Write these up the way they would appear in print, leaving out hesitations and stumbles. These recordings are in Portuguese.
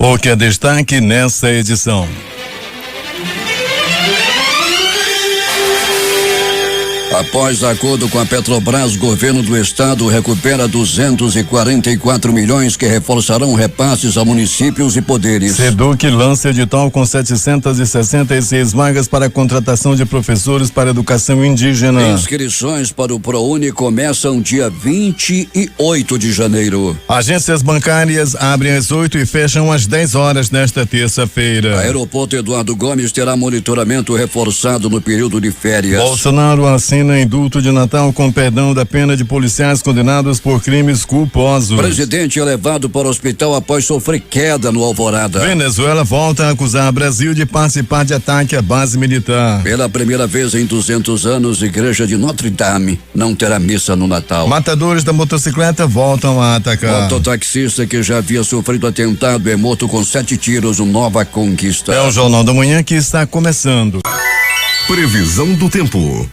O que é destaque nessa edição? Após acordo com a Petrobras, o governo do estado recupera 244 milhões que reforçarão repasses a municípios e poderes. Seduc lança edital com 766 vagas para a contratação de professores para educação indígena. Inscrições para o ProUni começam dia 28 de janeiro. Agências bancárias abrem às 8 e fecham às 10 horas nesta terça-feira. Aeroporto Eduardo Gomes terá monitoramento reforçado no período de férias. Bolsonaro assina indulto de Natal com perdão da pena de policiais condenados por crimes culposos. Presidente é levado para o hospital após sofrer queda no Alvorada. Venezuela volta a acusar Brasil de participar de ataque à base militar. Pela primeira vez em 200 anos, Igreja de Notre Dame não terá missa no Natal. Matadores da motocicleta voltam a atacar. Mototaxista que já havia sofrido atentado é morto com 7 tiros no Nova Conquista. É o Jornal da Manhã que está começando. Previsão do tempo.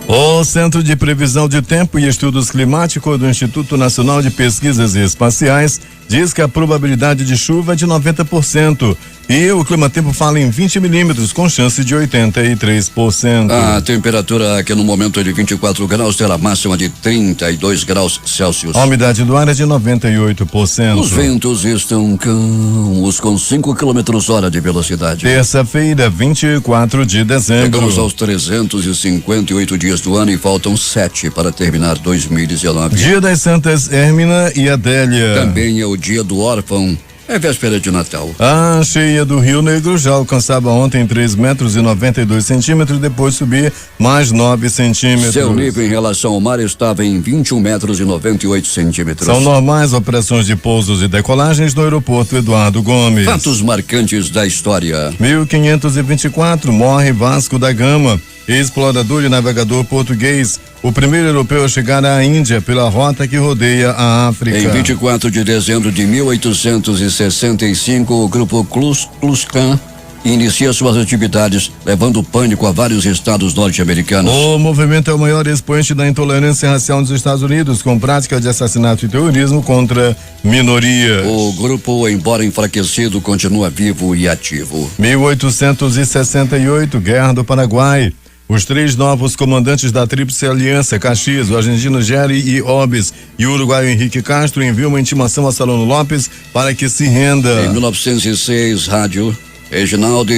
O Centro de Previsão de Tempo e Estudos Climáticos do Instituto Nacional de Pesquisas Espaciais diz que a probabilidade de chuva é de 90% e o Climatempo fala em 20 milímetros com chance de 83%. A temperatura aqui no momento é de 24 graus, terá máxima de 32 graus Celsius. A umidade do ar é de 98%. Os ventos estão calmos com 5 km/h de velocidade. Terça-feira, 24 de dezembro. Chegamos aos 358 dias do ano e faltam 7 para terminar 2019. Dia das Santas Hérmina e Adélia. Também é o dia do órfão. É véspera de Natal. A cheia do Rio Negro já alcançava ontem 3,92 metros, depois subir mais 9 centímetros. Seu nível em relação ao mar estava em 21,98 metros. São normais operações de pousos e decolagens no aeroporto Eduardo Gomes. Fatos marcantes da história. 1524, morre Vasco da Gama, explorador e navegador português, o primeiro europeu a chegar à Índia pela rota que rodeia a África. Em 24 de dezembro de 1865, o grupo Klux Klan inicia suas atividades, levando pânico a vários estados norte-americanos. O movimento é o maior expoente da intolerância racial nos Estados Unidos, com prática de assassinato e terrorismo contra minorias. O grupo, embora enfraquecido, continua vivo e ativo. 1868, Guerra do Paraguai. Os 3 novos comandantes da Tríplice Aliança, Caxias, o argentino Jerry e Orbes e o uruguaio Henrique Castro, enviam uma intimação a Solano Lopes para que se renda. Em 1906, rádio Reginaldo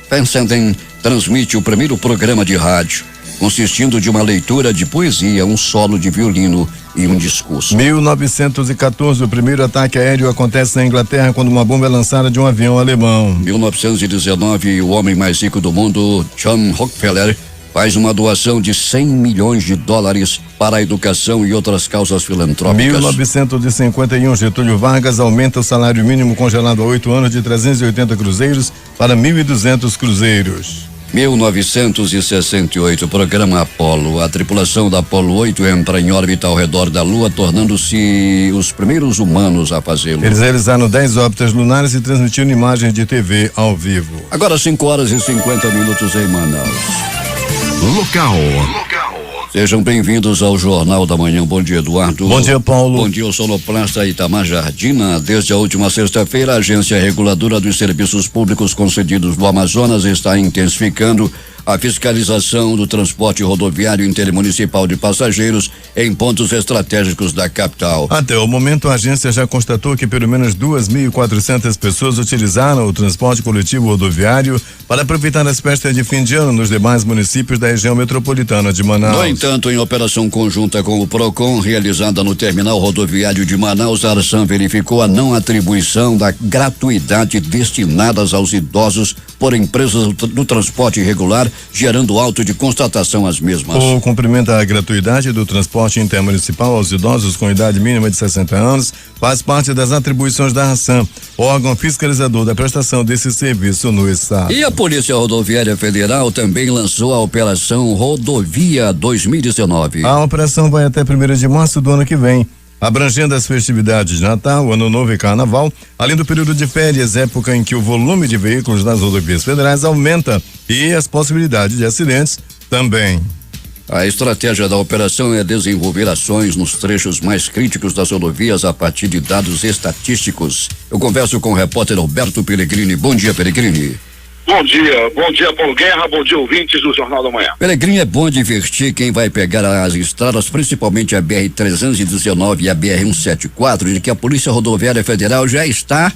Fessenden transmite o primeiro programa de rádio, consistindo de uma leitura de poesia, um solo de violino e um discurso. 1914, o primeiro ataque aéreo acontece na Inglaterra quando uma bomba é lançada de um avião alemão. 1919, o homem mais rico do mundo, John Rockefeller, faz uma doação de 100 milhões de dólares para a educação e outras causas filantrópicas. 1951, Getúlio Vargas aumenta o salário mínimo congelado há 8 anos de 380 cruzeiros para 1.200 cruzeiros. 1968, programa Apollo. A tripulação da Apollo 8 entra em órbita ao redor da Lua, tornando-se os primeiros humanos a fazê-lo. Eles realizaram 10 órbitas lunares e transmitiram imagens de TV ao vivo. Agora 5h50 em Manaus. Local. Sejam bem-vindos ao Jornal da Manhã. Bom dia, Eduardo. Bom dia, Paulo. Bom dia, o sonoplasta Itamar Jardina. Desde a última sexta-feira, a Agência Reguladora dos Serviços Públicos Concedidos do Amazonas está intensificando a fiscalização do transporte rodoviário intermunicipal de passageiros em pontos estratégicos da capital. Até o momento, a agência já constatou que pelo menos 2.400 pessoas utilizaram o transporte coletivo rodoviário para aproveitar as festas de fim de ano nos demais municípios da região metropolitana de Manaus. No entanto, em operação conjunta com o PROCON, realizada no terminal rodoviário de Manaus, a Arsan verificou a não atribuição da gratuidade destinadas aos idosos por empresas do transporte irregular, gerando auto de constatação às mesmas. O cumprimento da gratuidade do transporte intermunicipal aos idosos com idade mínima de 60 anos faz parte das atribuições da Arsan, órgão fiscalizador da prestação desse serviço no estado. E a Polícia Rodoviária Federal também lançou a Operação Rodovia 2019. A operação vai até 1º de março do ano que vem, abrangendo as festividades de Natal, Ano Novo e Carnaval, além do período de férias, época em que o volume de veículos nas rodovias federais aumenta e as possibilidades de acidentes também. A estratégia da operação é desenvolver ações nos trechos mais críticos das rodovias a partir de dados estatísticos. Eu converso com o repórter Alberto Pellegrini. Bom dia, Pellegrini. Bom dia Paulo Guerra, bom dia ouvintes do Jornal da Manhã. Pellegrini, é bom advertir quem vai pegar as estradas, principalmente a BR-319 e a BR-174, de que a Polícia Rodoviária Federal já está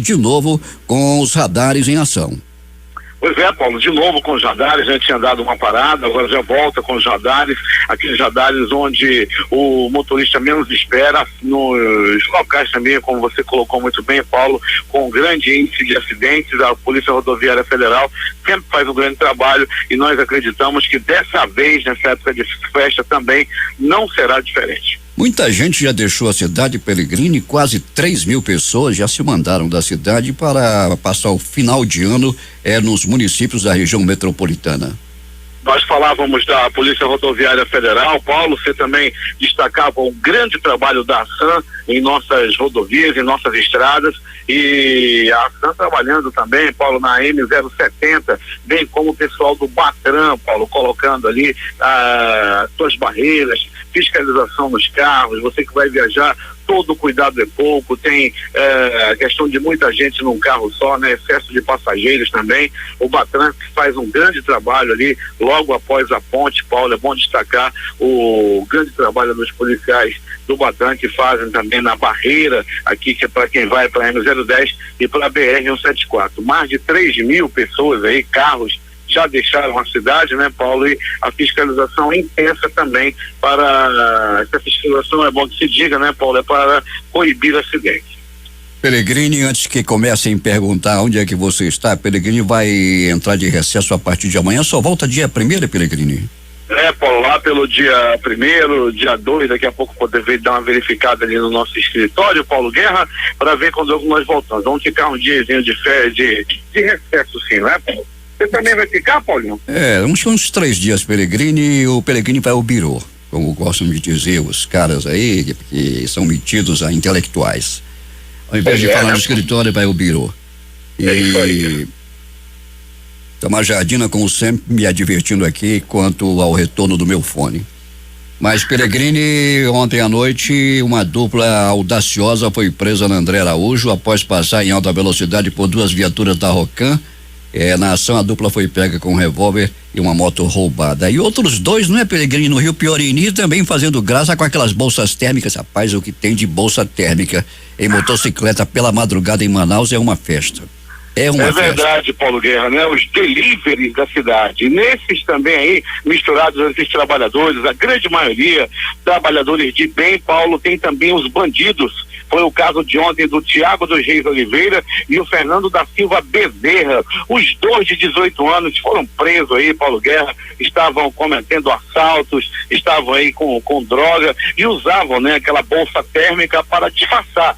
de novo com os radares em ação. Pois é, Paulo, de novo com os radares, a gente tinha dado uma parada, agora já volta com os radares, aqueles radares onde o motorista menos espera, nos locais também, como você colocou muito bem, Paulo, com grande índice de acidentes. A Polícia Rodoviária Federal sempre faz um grande trabalho e nós acreditamos que dessa vez, nessa época de festa também, não será diferente. Muita gente já deixou a cidade, Pellegrini, quase 3.000 pessoas já se mandaram da cidade para passar o final de ano nos municípios da região metropolitana. Nós falávamos da Polícia Rodoviária Federal, Paulo, você também destacava o grande trabalho da ASAM em nossas rodovias, em nossas estradas, e a ASAM trabalhando também, Paulo, na M070, bem como o pessoal do Batran, Paulo, colocando ali suas barreiras, fiscalização nos carros, você que vai viajar, todo cuidado é pouco, tem a questão de muita gente num carro só, né? Excesso de passageiros também. O Batran faz um grande trabalho ali, logo após a ponte, Paulo, é bom destacar o grande trabalho dos policiais do Batran que fazem também na barreira, aqui que é para quem vai para a M010 e para a BR-174. Mais de 3.000 pessoas aí, carros, já deixaram a cidade, né, Paulo? E a fiscalização intensa também essa fiscalização, é bom que se diga, né, Paulo, é para coibir acidentes. Pellegrini, antes que comecem a perguntar onde é que você está, Pellegrini vai entrar de recesso a partir de amanhã, só volta dia 1º, Pellegrini? Paulo, lá pelo dia 1º, dia 2, daqui a pouco poder dar uma verificada ali no nosso escritório, Paulo Guerra, para ver quando nós voltamos. Vamos ficar um diazinho de férias, de recesso, sim, né, Paulo? Você também vai ficar, Paulinho? Uns 3 dias, Pellegrini, e o Pellegrini vai ao birô, como gostam de dizer os caras aí, que são metidos a intelectuais. Ao invés de falar no escritório, vai ao birô. E Tamajardina, como sempre, me advertindo aqui quanto ao retorno do meu fone. Mas, Pellegrini, ontem à noite, uma dupla audaciosa foi presa na André Araújo após passar em alta velocidade por 2 viaturas da Rocan. Na ação, a dupla foi pega com um revólver e uma moto roubada. E outros 2, não é, Pellegrini, no Rio Piorini, também fazendo graça com aquelas bolsas térmicas. Rapaz, o que tem de bolsa térmica em motocicleta pela madrugada em Manaus é uma festa. É verdade, Paulo Guerra, né? Os deliveries da cidade. Nesses também aí, misturados esses trabalhadores, a grande maioria trabalhadores de bem, Paulo, tem também os bandidos. Foi o caso de ontem do Tiago dos Reis Oliveira e o Fernando da Silva Bezerra. Os 2 de 18 anos foram presos aí, Paulo Guerra, estavam cometendo assaltos, estavam aí com droga e usavam, né, aquela bolsa térmica para disfarçar.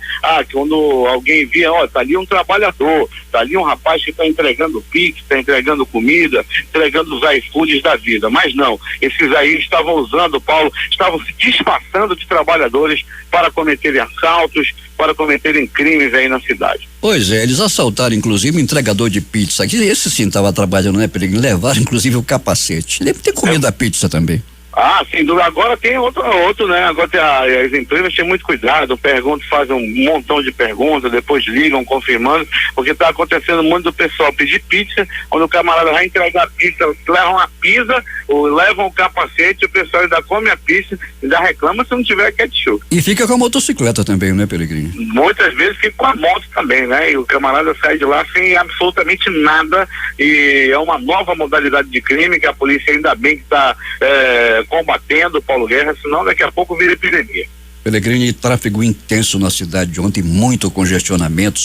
Quando alguém via, tá ali um trabalhador, tá ali um rapaz que está entregando Pix, está entregando comida, entregando os iFoods da vida. Mas não, esses aí estavam usando, Paulo, estavam se disfarçando de trabalhadores para cometerem assaltos, para cometerem crimes aí na cidade. Pois é, eles assaltaram inclusive um entregador de pizza. Esse sim estava trabalhando, né, Pellegrini? Levaram inclusive o capacete. Deve ter comido a pizza também. Sem dúvida. Agora tem outro, né? Agora as empresas têm muito cuidado, fazem um montão de perguntas, depois ligam confirmando, porque está acontecendo muito do pessoal pedir pizza, quando o camarada vai entregar a pizza, levam a pizza, ou levam o capacete, o pessoal ainda come a pizza, ainda reclama se não tiver ketchup. E fica com a motocicleta também, né, Pellegrini? Muitas vezes fica com a moto também, né? E o camarada sai de lá sem absolutamente nada, e é uma nova modalidade de crime que a polícia ainda bem que está combatendo, Paulo Guerra, senão daqui a pouco vira epidemia. Pellegrini, tráfego intenso na cidade de ontem, muito congestionamento,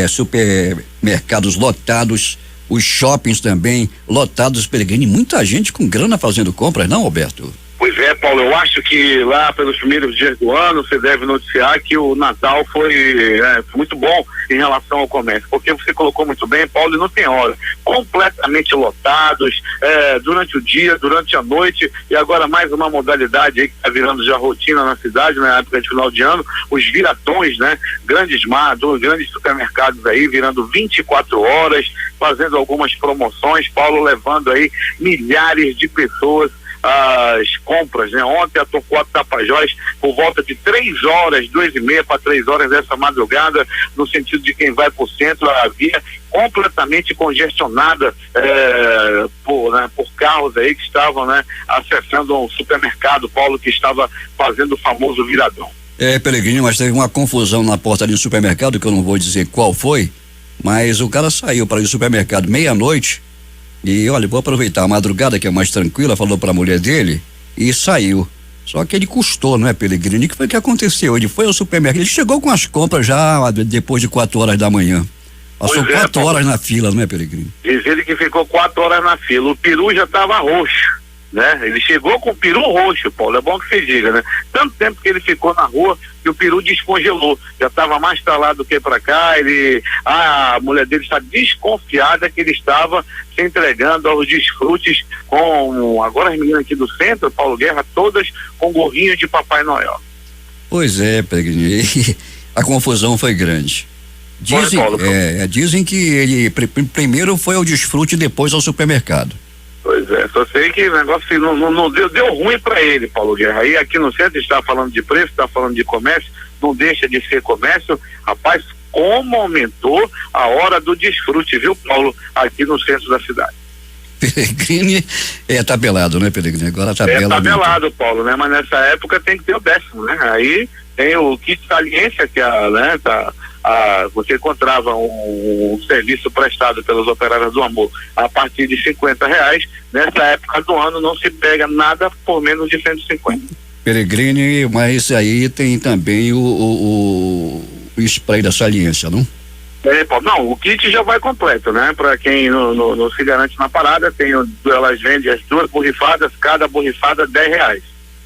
supermercados lotados, os shoppings também lotados, Pellegrini, muita gente com grana fazendo compras, não, Roberto? Pois é, Paulo, eu acho que lá pelos primeiros dias do ano você deve noticiar que o Natal foi muito bom em relação ao comércio, porque você colocou muito bem, Paulo, e não tem hora, completamente lotados, durante o dia, durante a noite, e agora mais uma modalidade aí que está virando já rotina na cidade, na época de final de ano, os viratões, né? Grandes supermercados aí virando 24 horas, fazendo algumas promoções, Paulo, levando aí milhares de pessoas as compras, né? Ontem a Torquato Tapajós, por volta de 3h, 2h30 para 3h dessa madrugada, no sentido de quem vai para o centro, a via completamente congestionada por carros aí que estavam, né, acessando um supermercado, Paulo, que estava fazendo o famoso viradão. Peregrino, mas teve uma confusão na porta do supermercado, que eu não vou dizer qual foi, mas o cara saiu para ir ao supermercado meia-noite e, olha, vou aproveitar a madrugada, que é mais tranquila, falou para a mulher dele e saiu. Só que ele custou, não é, Peregrino? O que foi que aconteceu? Ele foi ao supermercado, ele chegou com as compras já depois de 4h da manhã. Passou 4 horas na fila, não é, Peregrino? Diz ele que ficou 4 horas na fila. O peru já estava roxo, né? Ele chegou com o peru roxo, Paulo, é bom que você diga, né? Tanto tempo que ele ficou na rua que o peru descongelou. Já estava mais pra lá do que pra cá. A mulher dele está desconfiada que ele estava se entregando aos desfrutes com, agora as meninas aqui do centro, Paulo Guerra, todas com gorrinho de Papai Noel. Pois é, Peregrino, a confusão foi grande. Dizem que ele primeiro foi ao desfrute e depois ao supermercado. Pois é, só sei que o negócio não deu ruim para ele, Paulo Guerra. Aí aqui no centro está falando de preço, está falando de comércio, não deixa de ser comércio. Rapaz, como aumentou a hora do desfrute, viu, Paulo, aqui no centro da cidade. Peregrino é tabelado, né, Peregrino? Agora a tabela. É tabelado, Paulo, né? Mas nessa época tem que ter o 10º, né? Aí tem o kit saliência, que você encontrava um serviço prestado pelos operários do amor a partir de R$50. Nessa época do ano não se pega nada por menos de 150. Peregrino, mas aí tem também o spray da saliência, não? Não, o kit já vai completo, né? Para quem não se garante na parada, elas vendem as 2 borrifadas, cada borrifada R$10.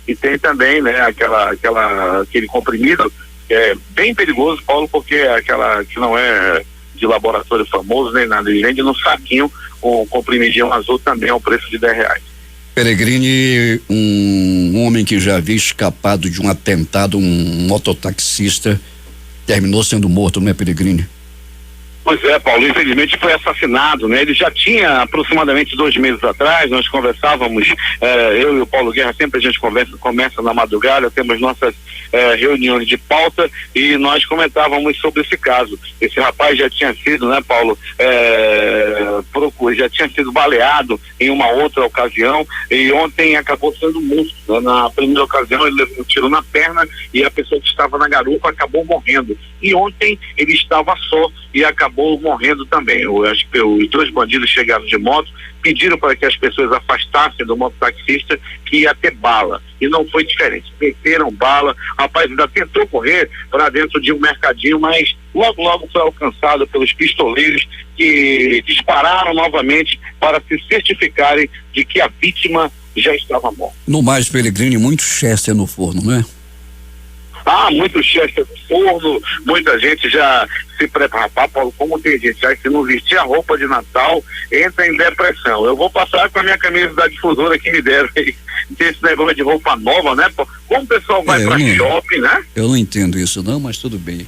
E tem também, né, aquele comprimido, que é bem perigoso, Paulo, porque é aquela que não é de laboratório famoso nem nada, ele vende no saquinho com comprimidinho azul também ao preço de R$10. Peregrino, um homem que já havia escapado de um atentado, um mototaxista, terminou sendo morto, não é, Peregrino? Pois é, Paulo, infelizmente foi assassinado, né? Ele já tinha aproximadamente 2 meses atrás, nós conversávamos, eu e o Paulo Guerra, sempre a gente começa na madrugada, temos nossas reuniões de pauta e nós comentávamos sobre esse caso. Esse rapaz já tinha sido, né, Paulo, já tinha sido baleado em uma outra ocasião e ontem acabou sendo morto, né? Na primeira ocasião ele levou um tiro na perna e a pessoa que estava na garupa acabou morrendo. E ontem ele estava só e acabou morrendo também. Acho que os 2 bandidos chegaram de moto, pediram para que as pessoas afastassem do mototaxista, que ia ter bala, e não foi diferente, meteram bala, o rapaz ainda tentou correr para dentro de um mercadinho, mas logo foi alcançado pelos pistoleiros, que dispararam novamente para se certificarem de que a vítima já estava morta. No mais, Peregrino, muito Chester no forno, não é? Muito Chester no forno, muita gente já se prepara, Paulo, como tem gente já que não vestir a roupa de Natal, entra em depressão. Eu vou passar com a minha camisa da difusora que me deram aí, tem esse negócio de roupa nova, né, Paulo? Como o pessoal vai pra shopping, né? Eu não entendo isso não, mas tudo bem.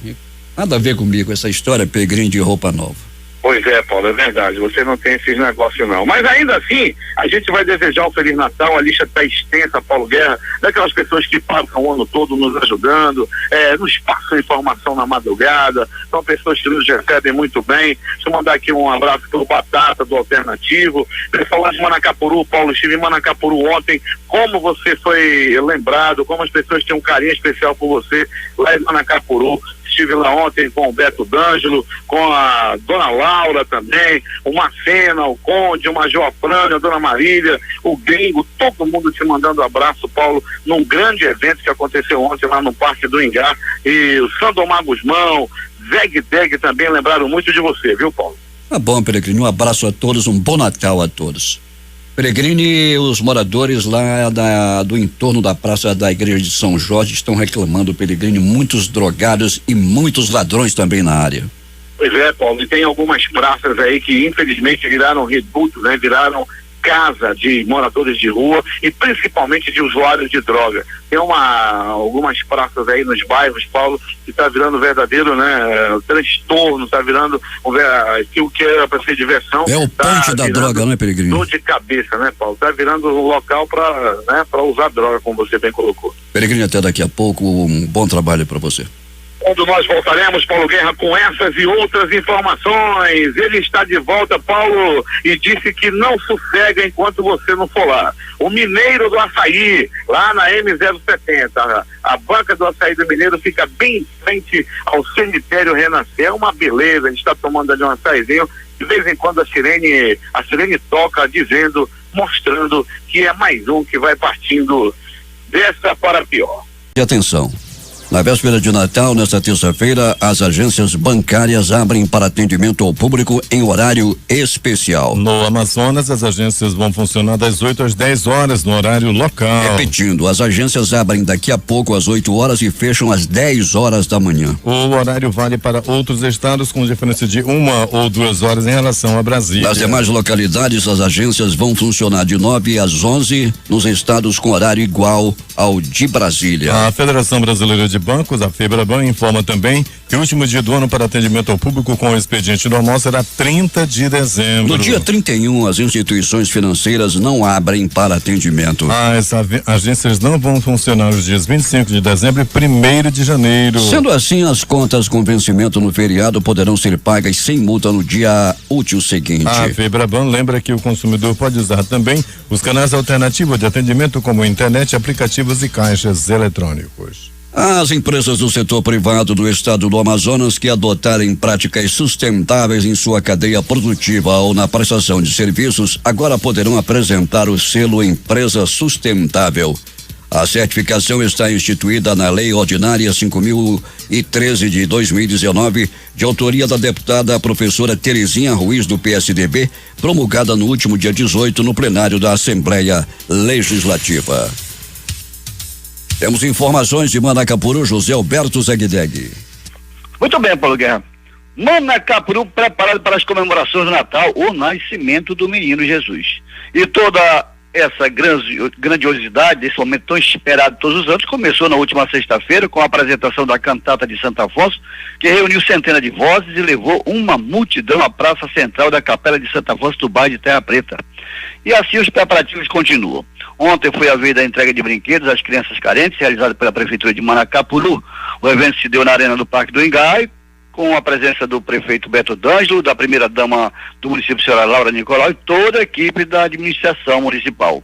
Nada a ver comigo essa história, Peregrino, de roupa nova. Pois é, Paulo, é verdade, você não tem esses negócios não, mas ainda assim, a gente vai desejar um Feliz Natal, a lista está extensa, Paulo Guerra, daquelas pessoas que passam o ano todo nos ajudando, nos passam informação na madrugada, são pessoas que nos recebem muito bem. Deixa eu mandar aqui um abraço pro Batata, do Alternativo, pessoal lá de Manacapuru, Paulo, estive em Manacapuru ontem, como você foi lembrado, como as pessoas têm um carinho especial por você lá em Manacapuru. Estive lá ontem com o Beto D'Angelo, com a Dona Laura também, o Macena, o Conde, o Major Afrânio, a Dona Marília, o Gringo, todo mundo te mandando abraço, Paulo, num grande evento que aconteceu ontem lá no Parque do Ingá, e o Sandomar Guzmão, Zeg Deg também lembraram muito de você, viu, Paulo? Tá bom, Peregrino, um abraço a todos, um bom Natal a todos. Peregrino, os moradores lá do entorno da praça da igreja de São Jorge estão reclamando, Peregrino, muitos drogados e muitos ladrões também na área. Pois é, Paulo, e tem algumas praças aí que infelizmente viraram reduto, né? Viraram casa de moradores de rua e principalmente de usuários de droga. Tem algumas praças aí nos bairros, Paulo, que está virando verdadeiro, transtorno, está virando aquilo que era para ser diversão. É o ponte da droga, não é, Peregrino? Dor de cabeça, né, Paulo? Está virando um local para usar droga, como você bem colocou. Peregrino, até daqui a pouco, um bom trabalho para você. Quando nós voltaremos, Paulo Guerra, com essas e outras informações. Ele está de volta, Paulo, e disse que não sossega enquanto você não for lá. O Mineiro do Açaí, lá na M070, a banca do Açaí do Mineiro fica bem em frente ao cemitério Renascer. É uma beleza, a gente está tomando ali um açaizinho. De vez em quando a sirene toca dizendo, mostrando que é mais um que vai partindo dessa para pior. E atenção. Na véspera de Natal, nesta terça-feira, as agências bancárias abrem para atendimento ao público em horário especial. No Amazonas, as agências vão funcionar das 8 às 10 horas no horário local. Repetindo, as agências abrem daqui a pouco às 8 horas e fecham às 10 horas da manhã. O horário vale para outros estados com diferença de 1 ou 2 horas em relação a Brasília. Nas demais localidades, as agências vão funcionar de 9 às 11 nos estados com horário igual ao de Brasília. A Federação Brasileira de Bancos, a FEBRABAN, informa também que o último dia do ano para atendimento ao público com o expediente normal será 30 de dezembro. No dia 31, as instituições financeiras não abrem para atendimento. As agências não vão funcionar os dias 25 de dezembro e 1º de janeiro. Sendo assim, as contas com vencimento no feriado poderão ser pagas sem multa no dia útil seguinte. A FEBRABAN lembra que o consumidor pode usar também os canais alternativos de atendimento como internet, aplicativos e caixas eletrônicos. As empresas do setor privado do estado do Amazonas que adotarem práticas sustentáveis em sua cadeia produtiva ou na prestação de serviços agora poderão apresentar o selo Empresa Sustentável. A certificação está instituída na Lei Ordinária 5.013 de 2019, de autoria da deputada professora Terezinha Ruiz, do PSDB, promulgada no último dia 18 no plenário da Assembleia Legislativa. Temos informações de Manacapuru, José Alberto Zegdeg. Muito bem, Paulo Guerra. Manacapuru preparado para as comemorações do Natal, o nascimento do menino Jesus. E toda essa grandiosidade, esse momento tão esperado todos os anos, começou na última sexta-feira com a apresentação da cantata de Santo Afonso, que reuniu centenas de vozes e levou uma multidão à praça central da Capela de Santo Afonso do bairro de Terra Preta. E assim os preparativos continuam. Ontem foi a vez da entrega de brinquedos às crianças carentes, realizada pela Prefeitura de Manacapuru. O evento se deu na Arena do Parque do Engai, com a presença do prefeito Beto D'Angelo, da primeira-dama do município, senhora Laura Nicolau, e toda a equipe da administração municipal.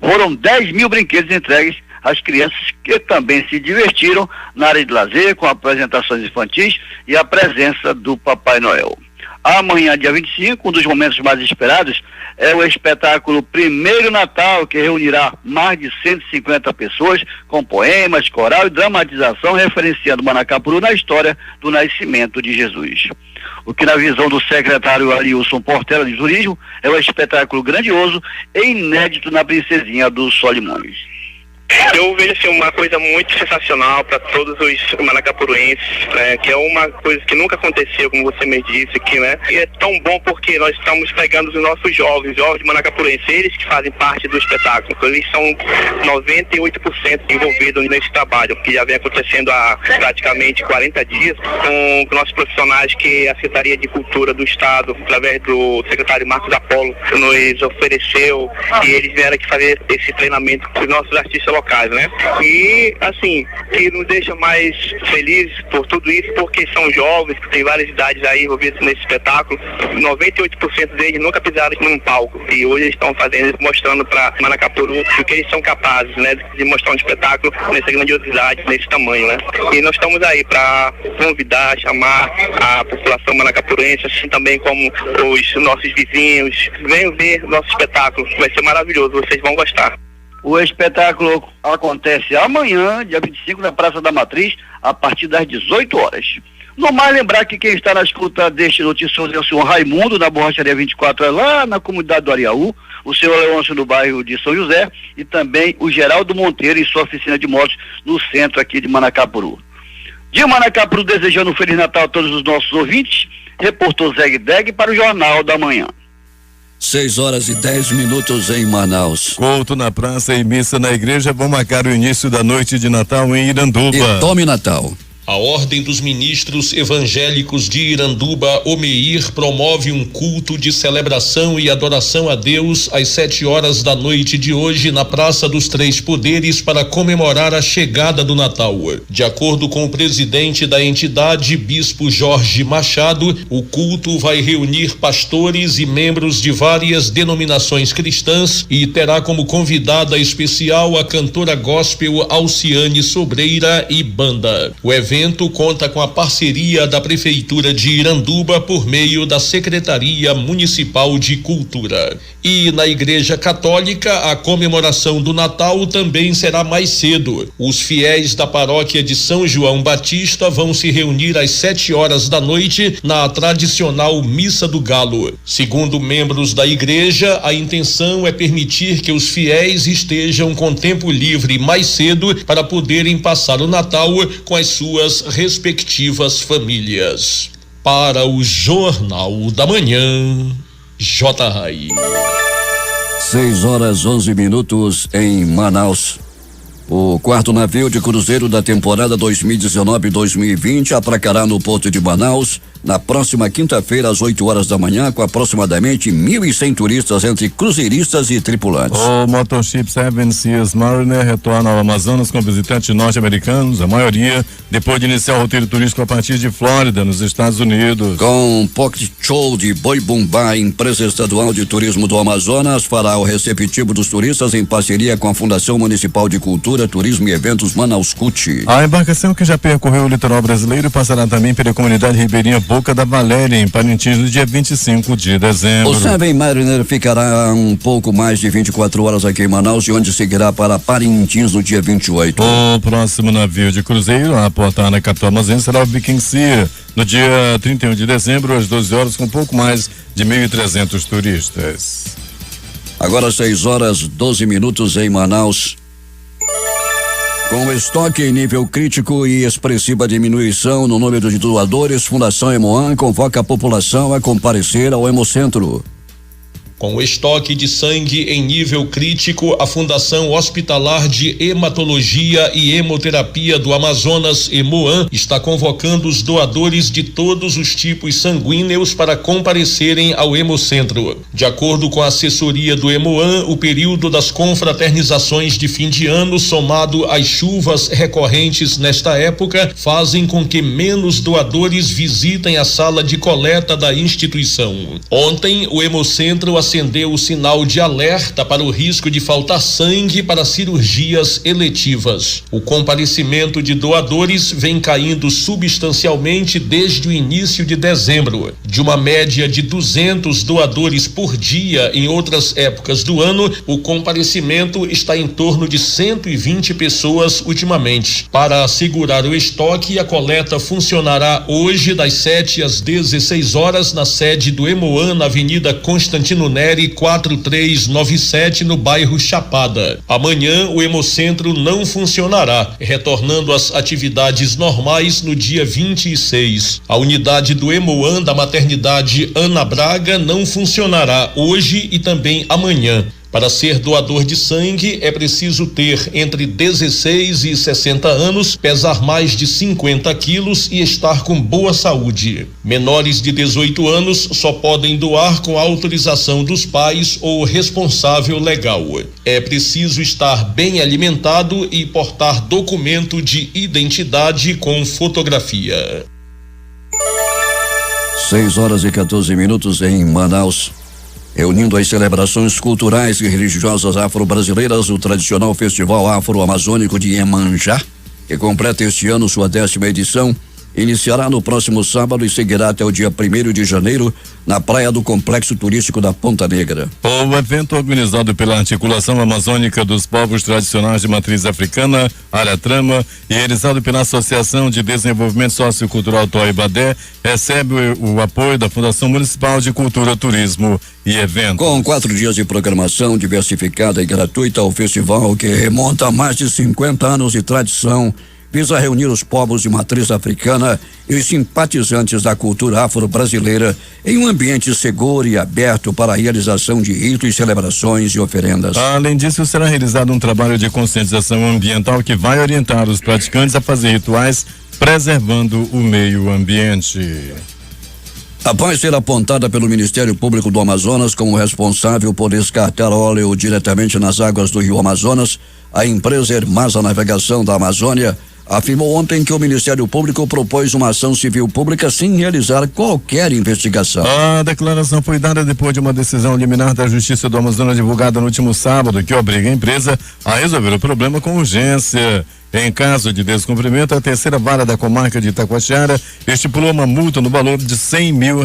Foram 10 mil brinquedos entregues às crianças, que também se divertiram na área de lazer, com apresentações infantis e a presença do Papai Noel. Amanhã, dia 25, um dos momentos mais esperados é o espetáculo Primeiro Natal, que reunirá mais de 150 pessoas com poemas, coral e dramatização referenciando Manacapuru na história do nascimento de Jesus. O que, na visão do secretário Arilson Portela de Turismo, é um espetáculo grandioso e inédito na Princesinha dos Solimões. Eu vejo assim, uma coisa muito sensacional para todos os manacapuruenses, né? Que é uma coisa que nunca aconteceu, como você me disse aqui, né? E é tão bom porque nós estamos pegando os nossos jovens manacapuruenses, eles que fazem parte do espetáculo. Eles são 98% envolvidos nesse trabalho, que já vem acontecendo há praticamente 40 dias, com nossos profissionais que a Secretaria de Cultura do Estado, através do secretário Marcos Apolo, nos ofereceu, e eles vieram aqui fazer esse treinamento com os nossos artistas locais, né? E assim, que nos deixa mais felizes por tudo isso, porque são jovens, que têm várias idades aí envolvidas nesse espetáculo. 98% deles nunca pisaram num palco, e hoje eles estão fazendo, mostrando para Manacapuru o que eles são capazes, né? De mostrar um espetáculo nessa grandiosidade, nesse tamanho, né? E nós estamos aí para convidar, chamar a população manacapurense, assim também como os nossos vizinhos, venham ver nosso espetáculo, vai ser maravilhoso, vocês vão gostar. O espetáculo acontece amanhã, dia 25, na Praça da Matriz, a partir das 18 horas. No mais, lembrar que quem está na escuta deste noticioso é o senhor Raimundo, na Borracharia 24, é lá na comunidade do Ariaú, o senhor Leôncio, no bairro de São José, e também o Geraldo Monteiro, em sua oficina de motos, no centro aqui de Manacapuru. De Manacapuru, desejando um Feliz Natal a todos os nossos ouvintes, reportou Zegdeg para o Jornal da Manhã. 6h10 em Manaus. Culto na praça e missa na igreja vão marcar o início da noite de Natal em Iranduba. E tome Natal. A Ordem dos Ministros Evangélicos de Iranduba, OMEIR, promove um culto de celebração e adoração a Deus às 7h da noite de hoje na Praça dos Três Poderes para comemorar a chegada do Natal. De acordo com o presidente da entidade, Bispo Jorge Machado, o culto vai reunir pastores e membros de várias denominações cristãs e terá como convidada especial a cantora gospel Alciane Sobreira e banda. O evento conta com a parceria da Prefeitura de Iranduba por meio da Secretaria Municipal de Cultura. E na Igreja Católica, a comemoração do Natal também será mais cedo. Os fiéis da paróquia de São João Batista vão se reunir às 7h da noite na tradicional Missa do Galo. Segundo membros da igreja, a intenção é permitir que os fiéis estejam com tempo livre mais cedo para poderem passar o Natal com as suas respectivas famílias. Para o Jornal da Manhã, J. Rai. 6h11 em Manaus. O quarto navio de cruzeiro da temporada 2019-2020 atracará no porto de Manaus na próxima quinta-feira às 8h da manhã, com aproximadamente 1.100 turistas entre cruzeiristas e tripulantes. O Motorship Seven Seas Mariner retorna ao Amazonas com visitantes norte-americanos, a maioria depois de iniciar o roteiro turístico a partir de Flórida, nos Estados Unidos. Com um pocket show de Boi Bumbá, empresa estadual de turismo do Amazonas fará o receptivo dos turistas em parceria com a Fundação Municipal de Cultura, Turismo e Eventos Manaus Cult. A embarcação, que já percorreu o litoral brasileiro, passará também pela comunidade ribeirinha Boca da Valéria, em Parintins, no dia 25 de dezembro. O Seven Mariner ficará um pouco mais de 24 horas aqui em Manaus, de onde seguirá para Parintins no dia 28. O próximo navio de cruzeiro a aportar na capital amazonense será o Viking Sea, no dia 31 de dezembro, às 12h, com um pouco mais de 1.300 turistas. Agora 6h12 em Manaus. Com estoque em nível crítico e expressiva diminuição no número de doadores, Fundação Hemoan convoca a população a comparecer ao Hemocentro. Com o estoque de sangue em nível crítico, a Fundação Hospitalar de Hematologia e Hemoterapia do Amazonas, Hemoan, está convocando os doadores de todos os tipos sanguíneos para comparecerem ao Hemocentro. De acordo com a assessoria do Hemoan, o período das confraternizações de fim de ano, somado às chuvas recorrentes nesta época, fazem com que menos doadores visitem a sala de coleta da instituição. Ontem, o Hemocentro acendeu o sinal de alerta para o risco de faltar sangue para cirurgias eletivas. O comparecimento de doadores vem caindo substancialmente desde o início de dezembro. De uma média de 200 doadores por dia em outras épocas do ano, o comparecimento está em torno de 120 pessoas ultimamente. Para assegurar o estoque, a coleta funcionará hoje das 7 às 16h na sede do Hemoan, na Avenida Constantino Neri 4397, no bairro Chapada. Amanhã o Hemocentro não funcionará, retornando às atividades normais no dia 26. A unidade do Hemoan da maternidade Ana Braga não funcionará hoje e também amanhã. Para ser doador de sangue, é preciso ter entre 16 e 60 anos, pesar mais de 50 quilos e estar com boa saúde. Menores de 18 anos só podem doar com autorização dos pais ou responsável legal. É preciso estar bem alimentado e portar documento de identidade com fotografia. 6h14 em Manaus. Reunindo as celebrações culturais e religiosas afro-brasileiras, o tradicional Festival Afro-Amazônico de Iemanjá, que completa este ano sua 10ª edição, iniciará no próximo sábado e seguirá até o dia 1º de janeiro na praia do Complexo Turístico da Ponta Negra. O evento, organizado pela Articulação Amazônica dos Povos Tradicionais de Matriz Africana, Aratrama, e realizado pela Associação de Desenvolvimento Sociocultural Toibadé, recebe o apoio da Fundação Municipal de Cultura, Turismo e Eventos. Com 4 dias de programação diversificada e gratuita, o festival, que remonta a mais de 50 anos de tradição, visa reunir os povos de matriz africana e os simpatizantes da cultura afro-brasileira em um ambiente seguro e aberto para a realização de ritos, celebrações e oferendas. Além disso, será realizado um trabalho de conscientização ambiental que vai orientar os praticantes a fazer rituais preservando o meio ambiente. Após ser apontada pelo Ministério Público do Amazonas como responsável por descartar óleo diretamente nas águas do Rio Amazonas, a empresa Hermasa Navegação da Amazônia afirmou ontem que o Ministério Público propôs uma ação civil pública sem realizar qualquer investigação. A declaração foi dada depois de uma decisão liminar da Justiça do Amazonas divulgada no último sábado, que obriga a empresa a resolver o problema com urgência. Em caso de descumprimento, a terceira vara da comarca de Itacoatiara estipulou uma multa no valor de R$100 mil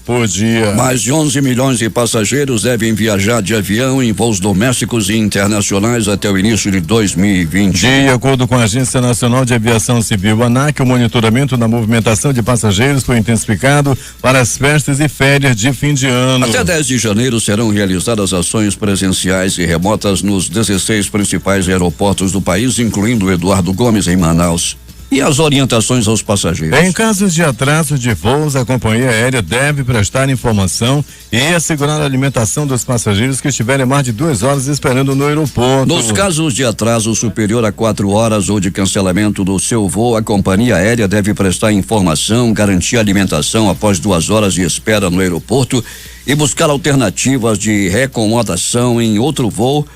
por dia. Mais de 11 milhões de passageiros devem viajar de avião em voos domésticos e internacionais até o início de 2020. De acordo com a Agência Nacional de Aviação Civil, ANAC, o monitoramento da movimentação de passageiros foi intensificado para as festas e férias de fim de ano. Até 10 de janeiro serão realizadas ações presenciais e remotas nos 16 principais aeroportos do país, incluindo o Eduardo Gomes em Manaus. E as orientações aos passageiros? Em casos de atraso de voos, a companhia aérea deve prestar informação e assegurar a alimentação dos passageiros que estiverem mais de 2 horas esperando no aeroporto. Nos casos de atraso superior a 4 horas ou de cancelamento do seu voo, a companhia aérea deve prestar informação, garantir alimentação após 2 horas de espera no aeroporto e buscar alternativas de recomodação em outro voo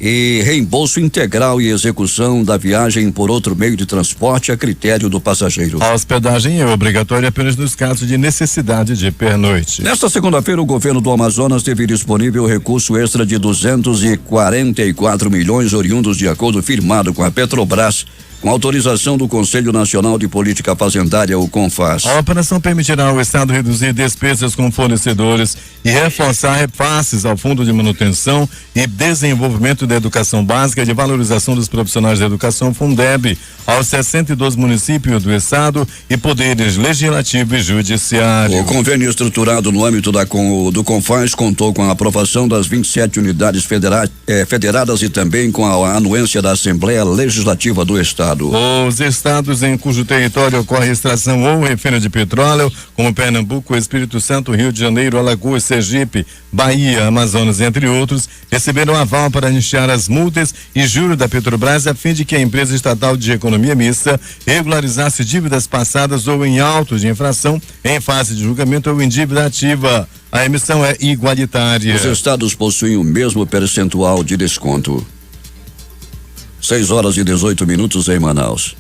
e reembolso integral e execução da viagem por outro meio de transporte a critério do passageiro. A hospedagem é obrigatória apenas nos casos de necessidade de pernoite. Nesta segunda-feira, o governo do Amazonas teve disponível recurso extra de 244 milhões oriundos de acordo firmado com a Petrobras, com autorização do Conselho Nacional de Política Fazendária, o CONFAS. A operação permitirá ao Estado reduzir despesas com fornecedores e reforçar repasses ao Fundo de Manutenção e Desenvolvimento da Educação Básica e de Valorização dos Profissionais da Educação, Fundeb, aos 62 municípios do Estado e poderes legislativo e judiciário. O convênio estruturado no âmbito do CONFAS contou com a aprovação das 27 unidades federadas e também com a anuência da Assembleia Legislativa do Estado. Os estados em cujo território ocorre extração ou refino de petróleo, como Pernambuco, Espírito Santo, Rio de Janeiro, Alagoas, Sergipe, Bahia, Amazonas, entre outros, receberam aval para iniciar as multas e juros da Petrobras a fim de que a empresa estatal de economia mista regularizasse dívidas passadas ou em autos de infração em fase de julgamento ou em dívida ativa. A emissão é igualitária. Os estados possuem o mesmo percentual de desconto. 6:18 em Manaus.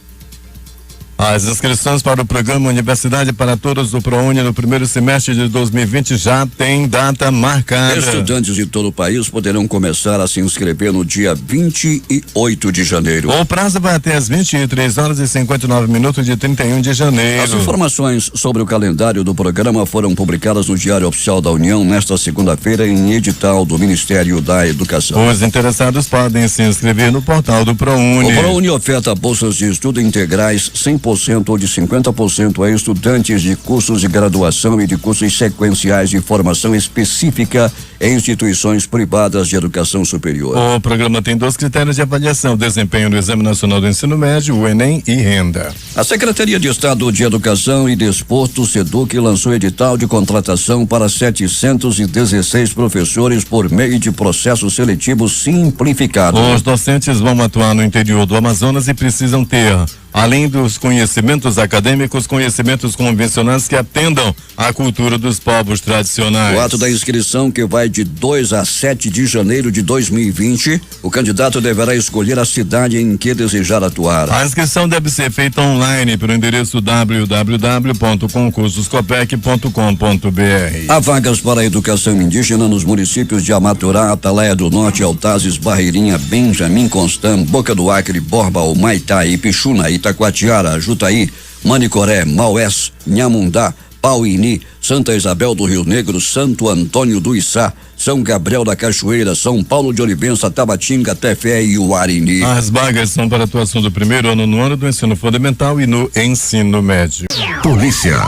As inscrições para o programa Universidade para Todos do ProUni no primeiro semestre de 2020 já tem data marcada. Estudantes de todo o país poderão começar a se inscrever no dia 28 de janeiro. O prazo vai até às 23h59 de 31 de janeiro. As informações sobre o calendário do programa foram publicadas no Diário Oficial da União nesta segunda-feira em edital do Ministério da Educação. Os interessados podem se inscrever no portal do ProUni. O ProUni oferta bolsas de estudo integrais 100% ou de 50% a estudantes de cursos de graduação e de cursos sequenciais de formação específica em instituições privadas de educação superior. O programa tem 2 critérios de avaliação: desempenho no Exame Nacional do Ensino Médio, o Enem, e renda. A Secretaria de Estado de Educação e Desporto, SEDUC, lançou edital de contratação para 716 professores por meio de processo seletivo simplificado. Os docentes vão atuar no interior do Amazonas e precisam ter, além dos conhecimentos acadêmicos, conhecimentos convencionais que atendam à cultura dos povos tradicionais. O ato da inscrição, que vai de 2 a 7 de janeiro de 2020, o candidato deverá escolher a cidade em que desejar atuar. A inscrição deve ser feita online pelo endereço www.concursoscopec.com.br. Há vagas para a educação indígena nos municípios de Amaturá, Atalaia do Norte, Altazes, Barreirinha, Benjamin Constant, Boca do Acre, Borba, Humaitá, Ipixuna, Itacoatiara, Jutaí, Manicoré, Maués, Nhamundá, Pauini, Santa Isabel do Rio Negro, Santo Antônio do Içá, São Gabriel da Cachoeira, São Paulo de Olivença, Tabatinga, Tefé e Uarini. As vagas são para atuação do primeiro ano no ano do ensino fundamental e no ensino médio. Polícia.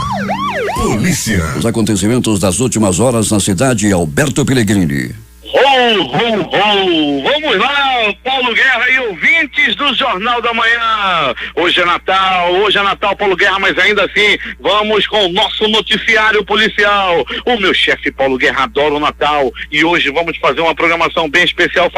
Os acontecimentos das últimas horas na cidade, Alberto Pellegrini. Vamos lá, Paulo Paulo Guerra e ouvintes do Jornal da Manhã. Hoje é Natal, Paulo Guerra, mas ainda assim, vamos com o nosso noticiário policial. O meu chefe Paulo Guerra adora o Natal e hoje vamos fazer uma programação bem especial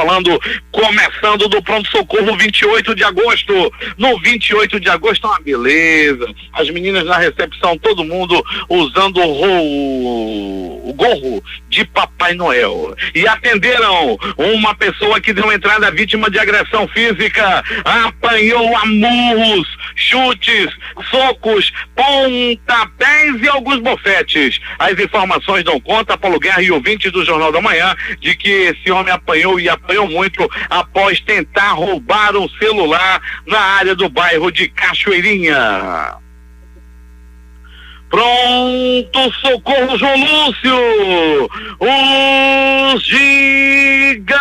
começando do pronto-socorro 28 de agosto. No 28 de agosto, uma beleza. As meninas na recepção, todo mundo usando o gorro de Papai Noel. E atenderam uma pessoa que deu entrada vítima de agressão física, apanhou a murros, chutes, socos, pontapés e alguns bofetes. As informações dão conta, Paulo Guerra e ouvintes do Jornal da Manhã, de que esse homem apanhou e apanhou muito após tentar roubar um celular na área do bairro de Cachoeirinha. Pronto socorro João Lúcio, os gigantes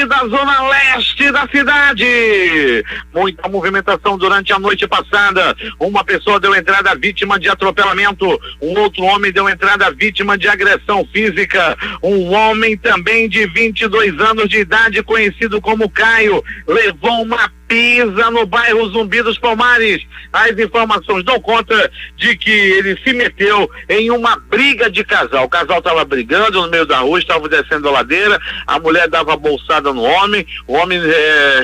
da zona leste da cidade. Muita movimentação durante a noite passada. Uma pessoa deu entrada vítima de atropelamento, um outro homem deu entrada vítima de agressão física, um homem também de 22 anos de idade, conhecido como Caio, levou uma pisa no bairro Zumbi dos Palmares. As informações dão conta de que ele se meteu em uma briga de casal. O casal estava brigando no meio da rua, estava descendo a ladeira, a mulher dava bolsada no homem, o homem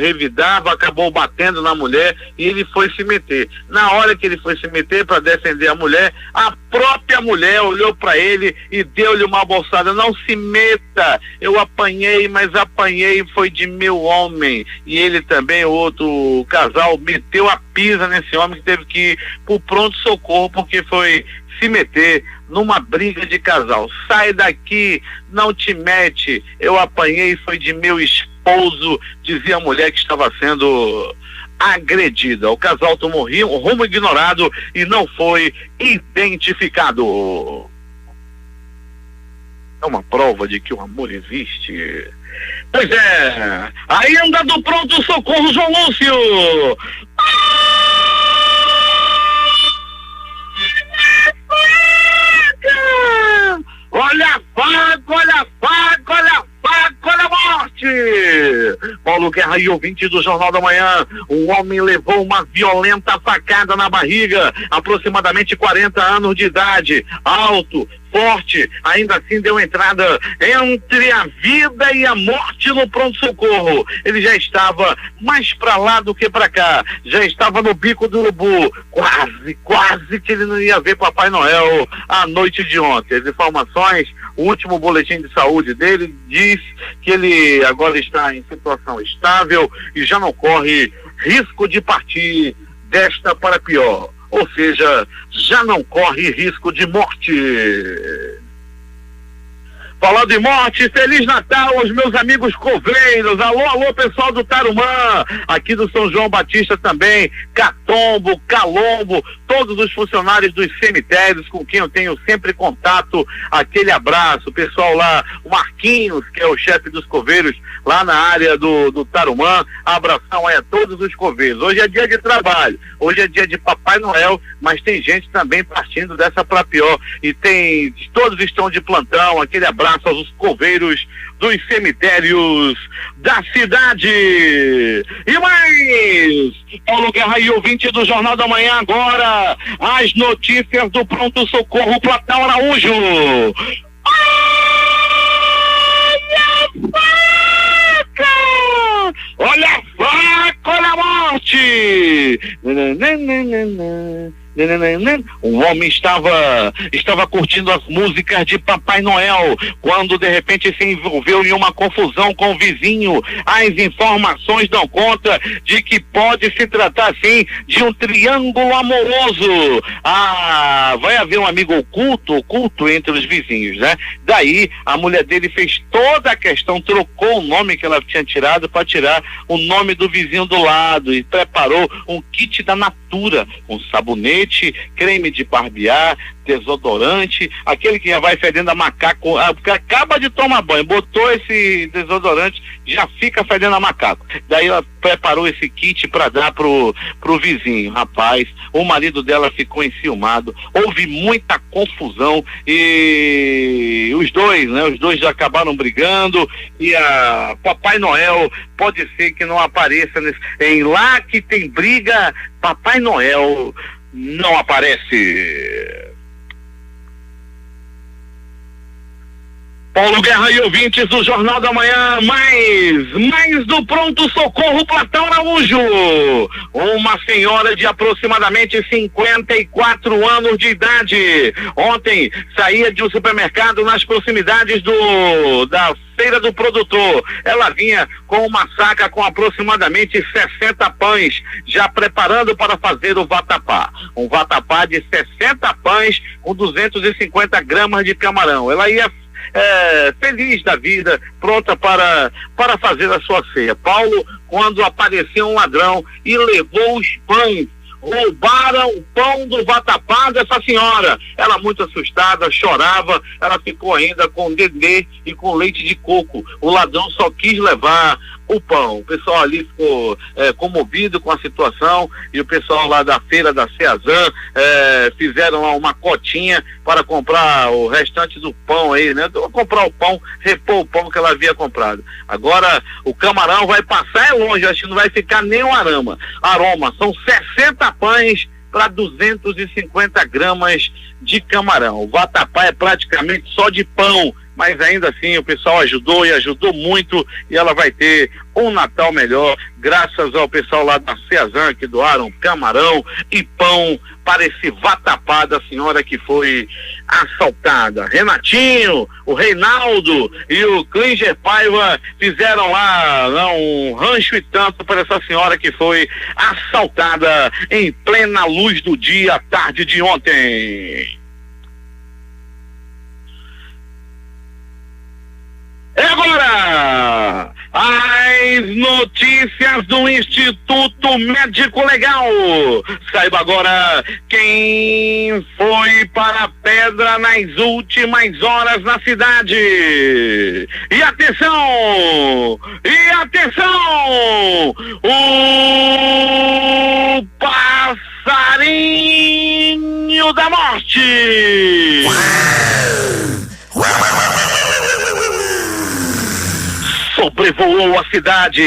revidava, acabou batendo na mulher e ele foi se meter. Na hora que ele foi se meter para defender a mulher, a própria mulher olhou para ele e deu-lhe uma bolsada. Não se meta, eu apanhei, mas apanhei foi de meu homem. E ele também, o outro casal, meteu a pisa nesse homem que teve que ir pro pronto-socorro porque foi se meter numa briga de casal. Sai daqui, não te mete, eu apanhei foi de meu esposo, dizia a mulher que estava sendo agredida. O casal tomou rumo ignorado e não foi identificado. É uma prova de que o amor existe. Pois é, ainda do pronto-socorro João Lúcio. Olha a faca, olha a faca, olha a faca, olha a morte. Paulo Guerra e ouvintes do Jornal da Manhã, um homem levou uma violenta facada na barriga, aproximadamente 40 anos de idade, alto, forte, ainda assim deu entrada entre a vida e a morte no pronto-socorro. Ele já estava mais para lá do que para cá, já estava no bico do urubu, quase que ele não ia ver Papai Noel a noite de ontem. As informações, o último boletim de saúde dele diz que ele agora está em situação estável e já não corre risco de partir desta para pior. Ou seja, já não corre risco de morte. Falando em morte, Feliz Natal aos meus amigos coveiros. Alô, alô, pessoal do Tarumã, aqui do São João Batista também, Catombo, Calombo, todos os funcionários dos cemitérios com quem eu tenho sempre contato, aquele abraço. O pessoal lá, o Marquinhos, que é o chefe dos coveiros, lá na área do Tarumã, abração aí a todos os coveiros. Hoje é dia de trabalho, hoje é dia de Papai Noel, mas tem gente também partindo dessa pra pior, e todos estão de plantão. Aquele abraço aos coveiros dos cemitérios da cidade. E mais, Paulo Guerra e ouvinte do Jornal da Manhã, agora as notícias do pronto-socorro Platão Araújo. Olha a faca, olha a morte. Um homem estava curtindo as músicas de Papai Noel quando de repente se envolveu em uma confusão com o vizinho. As informações dão conta de que pode se tratar sim de um triângulo amoroso. Vai haver um amigo oculto entre os vizinhos, né? Daí a mulher dele fez toda a questão, trocou o nome que ela tinha tirado para tirar o nome do vizinho do lado e preparou um kit da Natura, com sabonete, sabonete, creme de barbear, desodorante, aquele que já vai fedendo a macaco, porque acaba de tomar banho, botou esse desodorante, já fica fedendo a macaco. Daí ela preparou esse kit para dar pro vizinho. Rapaz, o marido dela ficou enciumado, houve muita confusão e os dois já acabaram brigando, e a Papai Noel pode ser que não apareça em lá que tem briga, Papai Noel não aparece. Paulo Guerra e ouvintes do Jornal da Manhã, mais do Pronto Socorro Platão Araújo. Uma senhora de aproximadamente 54 anos de idade. Ontem saía de um supermercado nas proximidades da Feira do Produtor. Ela vinha com uma saca com aproximadamente 60 pães, já preparando para fazer o vatapá. Um vatapá de 60 pães com 250 gramas de camarão. Ela ia feliz da vida, pronta para fazer a sua ceia. Paulo, quando apareceu um ladrão e levou os pães, roubaram o pão do vatapá dessa senhora. Ela muito assustada, chorava, ela ficou ainda com dendê e com leite de coco. O ladrão só quis levar o pão. O pessoal ali ficou comovido com a situação, e o pessoal lá da feira da Ceazan fizeram lá uma cotinha para comprar o restante do pão aí, né? Vou comprar o pão, repor o pão que ela havia comprado. Agora o camarão vai passar longe, acho que não vai ficar nem um aroma. São 60 pães para 250 gramas de camarão. O vatapá é praticamente só de pão, mas ainda assim o pessoal ajudou e ajudou muito, e ela vai ter um Natal melhor, graças ao pessoal lá da Ceazan que doaram camarão e pão para esse vatapá da senhora que foi assaltada. Renatinho, o Reinaldo e o Klinger Paiva fizeram lá um rancho e tanto para essa senhora que foi assaltada em plena luz do dia, à tarde de ontem. E agora, as notícias do Instituto Médico Legal. Saiba agora quem foi para a pedra nas últimas horas na cidade. E atenção! O passarinho da morte! Sobrevoou a cidade,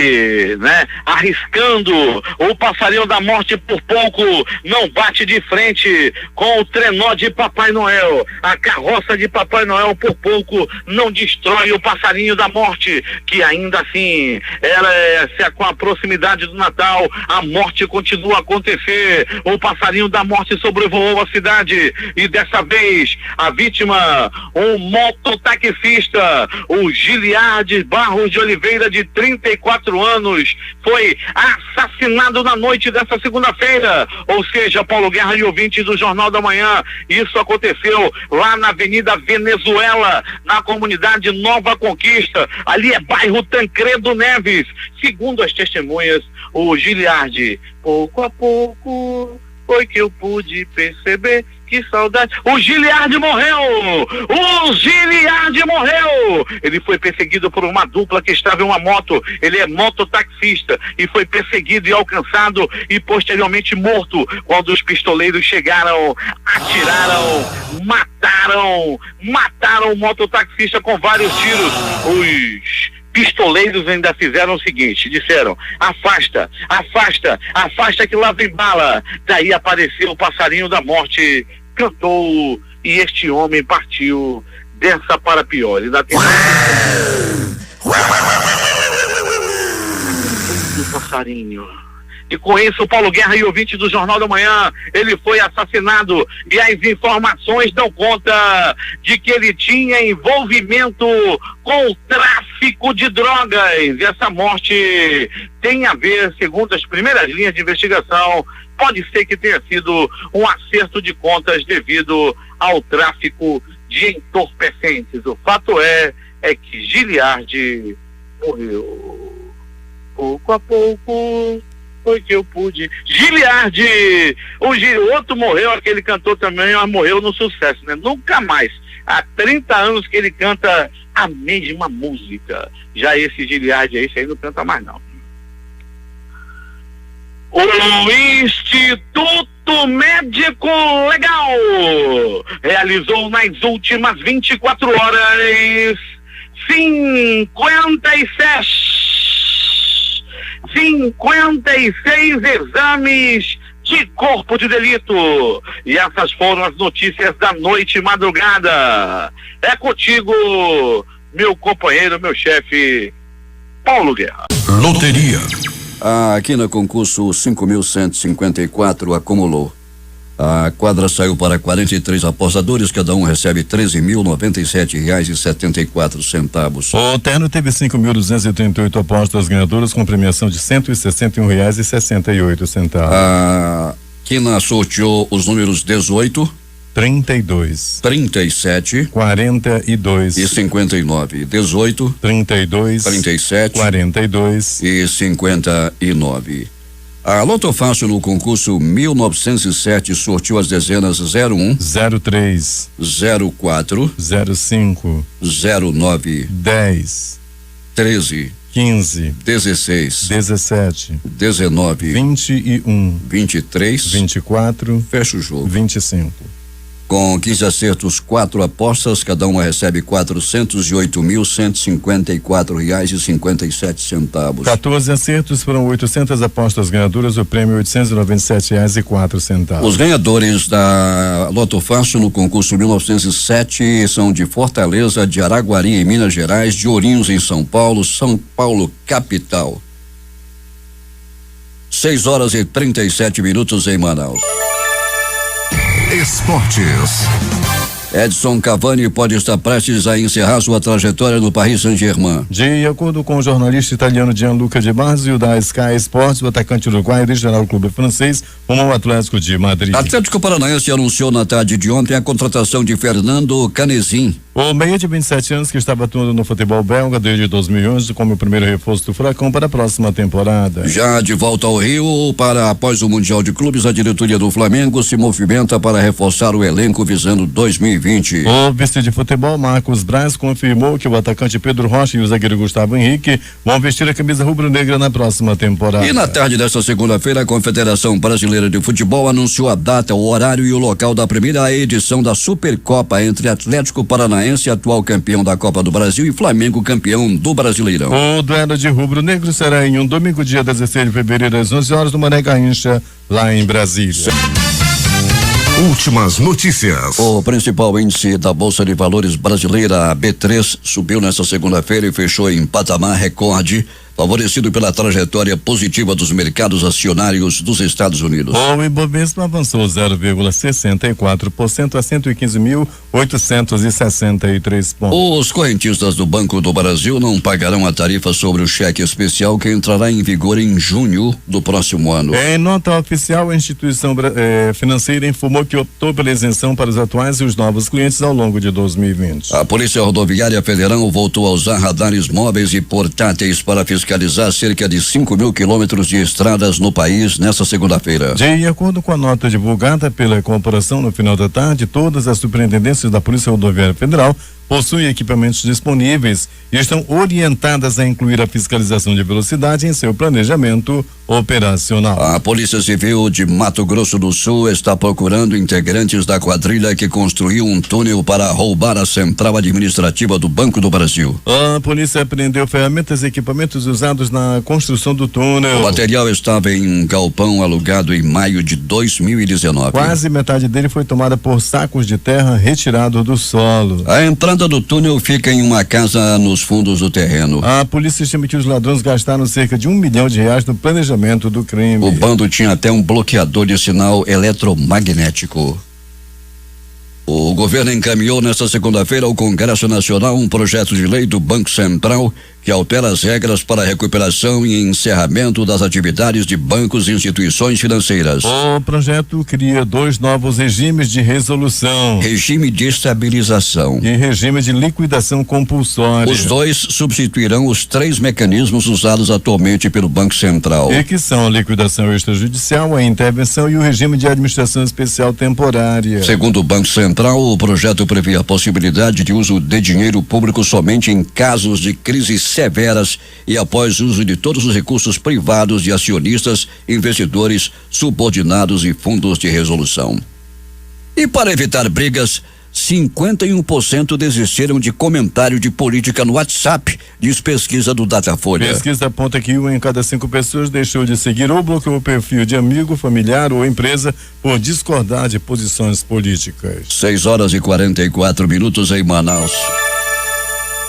né? Arriscando. O passarinho da morte por pouco não bate de frente com o trenó de Papai Noel. A carroça de Papai Noel por pouco não destrói o passarinho da morte, que ainda assim com a proximidade do Natal, a morte continua a acontecer. O passarinho da morte sobrevoou a cidade, e dessa vez a vítima, um mototaxista, o Giliardes Barros de Oliveira, de 34 anos, foi assassinado na noite dessa segunda-feira. Ou seja, Paulo Guerra e ouvintes do Jornal da Manhã, isso aconteceu lá na Avenida Venezuela, na comunidade Nova Conquista, ali é bairro Tancredo Neves. Segundo as testemunhas, o Giliardi, pouco a pouco foi que eu pude perceber que saudade. O Giliardi morreu! Ele foi perseguido por uma dupla que estava em uma moto. Ele é mototaxista e foi perseguido e alcançado e posteriormente morto quando os pistoleiros chegaram, atiraram, mataram o mototaxista com vários tiros. Os pistoleiros ainda fizeram o seguinte, disseram: afasta que lá vem bala. Daí apareceu o passarinho da morte, cantou, e este homem partiu dessa para pior. E da do passarinho. E com isso, o Paulo Guerra e ouvinte do Jornal da Manhã, ele foi assassinado, e as informações dão conta de que ele tinha envolvimento com o tráfico de drogas. E essa morte tem a ver, segundo as primeiras linhas de investigação, pode ser que tenha sido um acerto de contas devido ao tráfico de entorpecentes. O fato é que Giliardi morreu. Pouco a pouco foi que eu pude. Giliardi, outro morreu, aquele cantor também, mas morreu no sucesso, né? Nunca mais. Há 30 anos que ele canta a mesma música. Já esse Giliardi aí, esse aí não canta mais não. O Instituto Médico Legal realizou nas últimas 24 horas 56 exames de corpo de delito. E essas foram as notícias da noite e madrugada. É contigo, meu companheiro, meu chefe, Paulo Guerra. Loteria. Aqui no concurso 5.154 acumulou. A quadra saiu para 43 apostadores, cada um recebe R$13.097,74. O terno teve 5.238 apostas ganhadoras com premiação de R$161,68. Quina sorteou os números 18, 32, 37, 42 e 59. 18, 32, 37, 42 e 59. A Loto Fácil no concurso 1907 sorteou as dezenas 01, 03, 04, 05, 09, 10, 13, 15, 16, 17, 19, 21, 23, 24, fecha o jogo. 25. Com 15 acertos, 4 apostas, cada uma recebe R$408.154,57. 14 acertos, foram 800 apostas ganhadoras, o prêmio R$897,04. Os ganhadores da Loto Fácil no concurso 1907 são de Fortaleza, de Araguari em Minas Gerais, de Ourinhos em São Paulo capital. 6h37 em Manaus. Esportes. Edson Cavani pode estar prestes a encerrar sua trajetória no Paris Saint-Germain. De acordo com o jornalista italiano Gianluca De Marzio da Sky Sports, o atacante uruguaio deixará o clube francês rumo ao Atlético de Madrid. Atlético Paranaense anunciou na tarde de ontem a contratação de Fernando Canezin. O meia de 27 anos que estava atuando no futebol belga desde 2011 como o primeiro reforço do Furacão para a próxima temporada. Já de volta ao Rio, após o Mundial de Clubes, a diretoria do Flamengo se movimenta para reforçar o elenco visando 2020. O vice de futebol Marcos Braz confirmou que o atacante Pedro Rocha e o zagueiro Gustavo Henrique vão vestir a camisa rubro-negra na próxima temporada. E na tarde desta segunda-feira, a Confederação Brasileira de Futebol anunciou a data, o horário e o local da primeira edição da Supercopa entre Atlético Paranaense, atual campeão da Copa do Brasil, e Flamengo, campeão do Brasileirão. O duelo de rubro-negro será em um domingo, dia 16 de fevereiro, às 11 horas, no Mané Garrincha, lá em Brasília. Últimas notícias. O principal índice da Bolsa de Valores brasileira, a B3, subiu nesta segunda-feira e fechou em patamar recorde, favorecido pela trajetória positiva dos mercados acionários dos Estados Unidos. O Ibovespa avançou 0,64% a 115.863 pontos. Os correntistas do Banco do Brasil não pagarão a tarifa sobre o cheque especial que entrará em vigor em junho do próximo ano. Em nota oficial, a instituição financeira informou que optou pela isenção para os atuais e os novos clientes ao longo de 2020. A Polícia Rodoviária Federal voltou a usar radares móveis e portáteis para fiscalizar cerca de 5.000 quilômetros de estradas no país nesta segunda-feira. De acordo com a nota divulgada pela corporação no final da tarde, todas as superintendências da Polícia Rodoviária Federal possuem equipamentos disponíveis e estão orientadas a incluir a fiscalização de velocidade em seu planejamento operacional. A Polícia Civil de Mato Grosso do Sul está procurando integrantes da quadrilha que construiu um túnel para roubar a central administrativa do Banco do Brasil. A polícia apreendeu ferramentas e equipamentos usados na construção do túnel. O material estava em um galpão alugado em maio de 2019. Quase metade dele foi tomada por sacos de terra retirados do solo. A entrada do túnel fica em uma casa nos fundos do terreno. A polícia estima que os ladrões gastaram cerca de R$1 milhão no planejamento do crime. O bando tinha até um bloqueador de sinal eletromagnético. O governo encaminhou nesta segunda-feira ao Congresso Nacional um projeto de lei do Banco Central que altera as regras para a recuperação e encerramento das atividades de bancos e instituições financeiras. O projeto cria 2 novos regimes de resolução. Regime de estabilização. E regime de liquidação compulsória. Os 2 substituirão os 3 mecanismos usados atualmente pelo Banco Central. E que são a liquidação extrajudicial, a intervenção e o regime de administração especial temporária. Segundo o Banco Central, o projeto prevê a possibilidade de uso de dinheiro público somente em casos de crises severas e após uso de todos os recursos privados de acionistas, investidores, subordinados e fundos de resolução. E para evitar brigas, 51% desistiram de comentário de política no WhatsApp, diz pesquisa do Datafolha. Pesquisa aponta que 1 em cada 5 pessoas deixou de seguir ou bloqueou o perfil de amigo, familiar ou empresa por discordar de posições políticas. 6:44 em Manaus.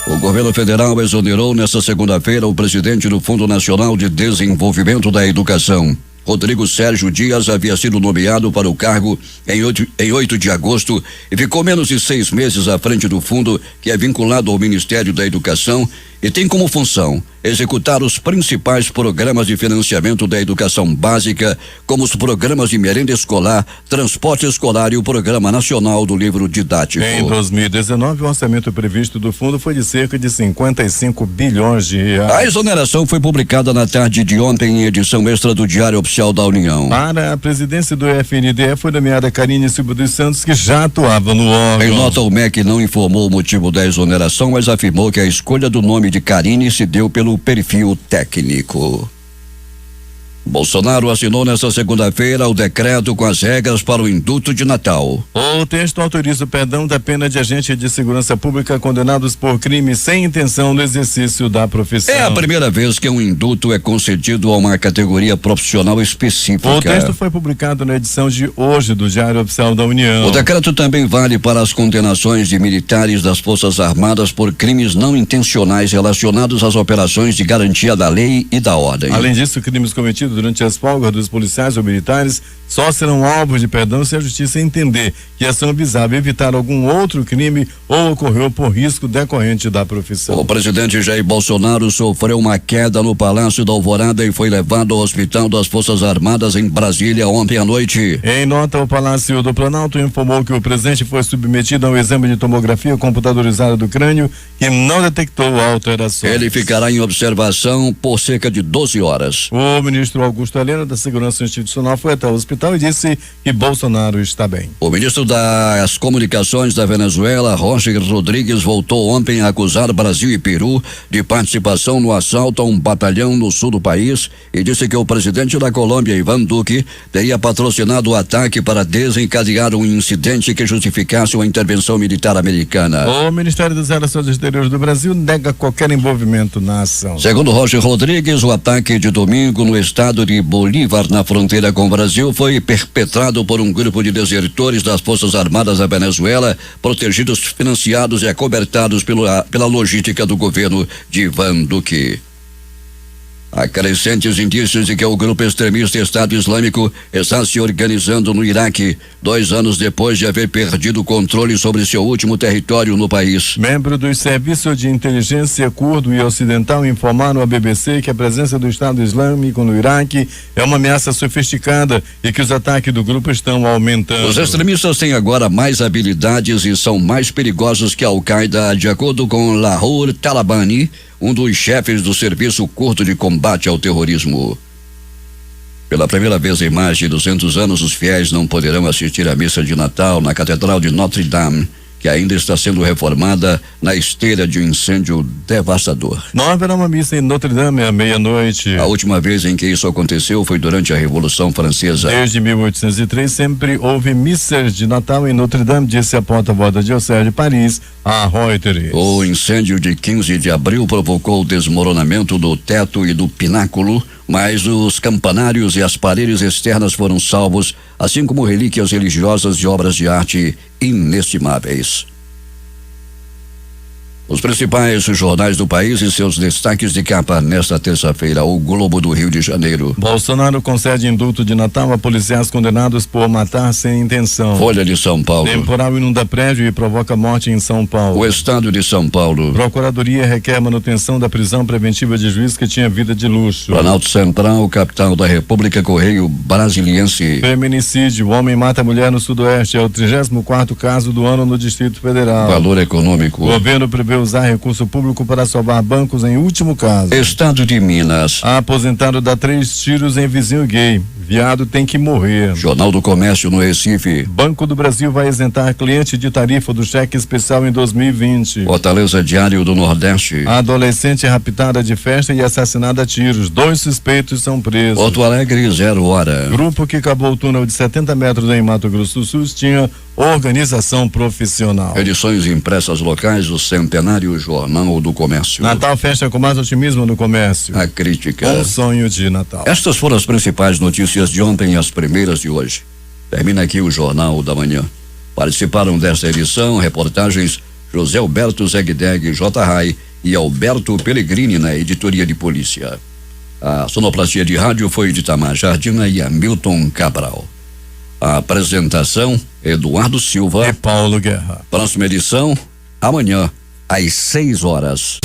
O governo federal exonerou nesta segunda-feira o presidente do Fundo Nacional de Desenvolvimento da Educação. Rodrigo Sérgio Dias havia sido nomeado para o cargo em 8 de agosto e ficou menos de 6 meses à frente do fundo, que é vinculado ao Ministério da Educação e tem como função executar os principais programas de financiamento da educação básica, como os programas de merenda escolar, transporte escolar e o Programa Nacional do Livro Didático. Em 2019, o orçamento previsto do fundo foi de cerca de 55 bilhões de reais. A exoneração foi publicada na tarde de ontem em edição extra do Diário Oficial da União. Para a presidência do FNDE foi nomeada Karine Silva dos Santos, que já atuava no órgão. Em nota, o MEC não informou o motivo da exoneração, mas afirmou que a escolha do nome de Karine se deu pelo perfil técnico. Bolsonaro assinou nesta segunda-feira o decreto com as regras para o indulto de Natal. O texto autoriza o perdão da pena de agentes de segurança pública condenados por crime sem intenção no exercício da profissão. É a primeira vez que um indulto é concedido a uma categoria profissional específica. O texto foi publicado na edição de hoje do Diário Oficial da União. O decreto também vale para as condenações de militares das Forças Armadas por crimes não intencionais relacionados às operações de garantia da lei e da ordem. Além disso, crimes cometidos durante as folgas dos policiais ou militares só serão alvos de perdão se a justiça entender que a ação visava evitar algum outro crime ou ocorreu por risco decorrente da profissão. O presidente Jair Bolsonaro sofreu uma queda no Palácio da Alvorada e foi levado ao Hospital das Forças Armadas em Brasília ontem à noite. Em nota, o Palácio do Planalto informou que o presidente foi submetido a um exame de tomografia computadorizada do crânio que não detectou alterações. Ele ficará em observação por cerca de 12 horas. O ministro Augusto Helena, da Segurança Institucional, foi até o hospital e disse que Bolsonaro está bem. O ministro das Comunicações da Venezuela, Roger Rodrigues, voltou ontem a acusar Brasil e Peru de participação no assalto a um batalhão no sul do país e disse que o presidente da Colômbia, Ivan Duque, teria patrocinado o ataque para desencadear um incidente que justificasse uma intervenção militar americana. O Ministério das Relações Exteriores do Brasil nega qualquer envolvimento na ação. Segundo Roger Rodrigues, o ataque de domingo no estado de Bolívar, na fronteira com o Brasil, foi perpetrado por um grupo de desertores das Forças Armadas da Venezuela, protegidos, financiados e acobertados pela logística do governo de Ivan Duque. Há crescentes indícios de que o grupo extremista Estado Islâmico está se organizando no Iraque, 2 anos depois de haver perdido o controle sobre seu último território no país. Membros dos serviços de inteligência curdo e ocidental informaram à BBC que a presença do Estado Islâmico no Iraque é uma ameaça sofisticada e que os ataques do grupo estão aumentando. Os extremistas têm agora mais habilidades e são mais perigosos que a Al-Qaeda, de acordo com Lahor Talabani, um dos chefes do Serviço Curdo de Combate ao Terrorismo. Pela primeira vez em mais de 200 anos, os fiéis não poderão assistir à missa de Natal na Catedral de Notre Dame, que ainda está sendo reformada na esteira de um incêndio devastador. Não haverá uma missa em Notre Dame à meia-noite. A última vez em que isso aconteceu foi durante a Revolução Francesa. Desde 1803 sempre houve missas de Natal em Notre Dame, disse a porta-voz da Diocese de Paris, a Reuters. O incêndio de 15 de abril provocou o desmoronamento do teto e do pináculo, mas os campanários e as paredes externas foram salvos, assim como relíquias religiosas e obras de arte inestimáveis. Os principais jornais do país e seus destaques de capa nesta terça-feira. O Globo do Rio de Janeiro. Bolsonaro concede indulto de Natal a policiais condenados por matar sem intenção. Folha de São Paulo. Temporal inunda prédio e provoca morte em São Paulo. O Estado de São Paulo. Procuradoria requer manutenção da prisão preventiva de juiz que tinha vida de luxo. Planalto Central, capital da República, Correio Brasiliense. Feminicídio, homem mata mulher no Sudoeste, é o 34º caso do ano no Distrito Federal. Valor econômico. O governo prevê usar recurso público para salvar bancos em último caso. Estado de Minas. Aposentado dá 3 tiros em vizinho gay. Viado tem que morrer. Jornal do Comércio no Recife. Banco do Brasil vai isentar cliente de tarifa do cheque especial em 2020. Fortaleza Diário do Nordeste. A adolescente é raptada de festa e assassinada a tiros. 2 suspeitos são presos. Porto Alegre, 0 hora. Grupo que acabou o túnel de 70 metros em Mato Grosso do Sul tinha organização profissional. Edições impressas locais do Centenário Jornal do Comércio. Natal fecha com mais otimismo no comércio. A crítica. Um sonho de Natal. Estas foram as principais notícias de ontem e as primeiras de hoje. Termina aqui o Jornal da Manhã. Participaram desta edição reportagens José Alberto Zegdeg, J. Rai e Alberto Pellegrini na editoria de polícia. A sonoplastia de rádio foi de Itamar Jardina e Hamilton Cabral. A apresentação, Eduardo Silva e Paulo Guerra. Próxima edição, amanhã, às 6 horas.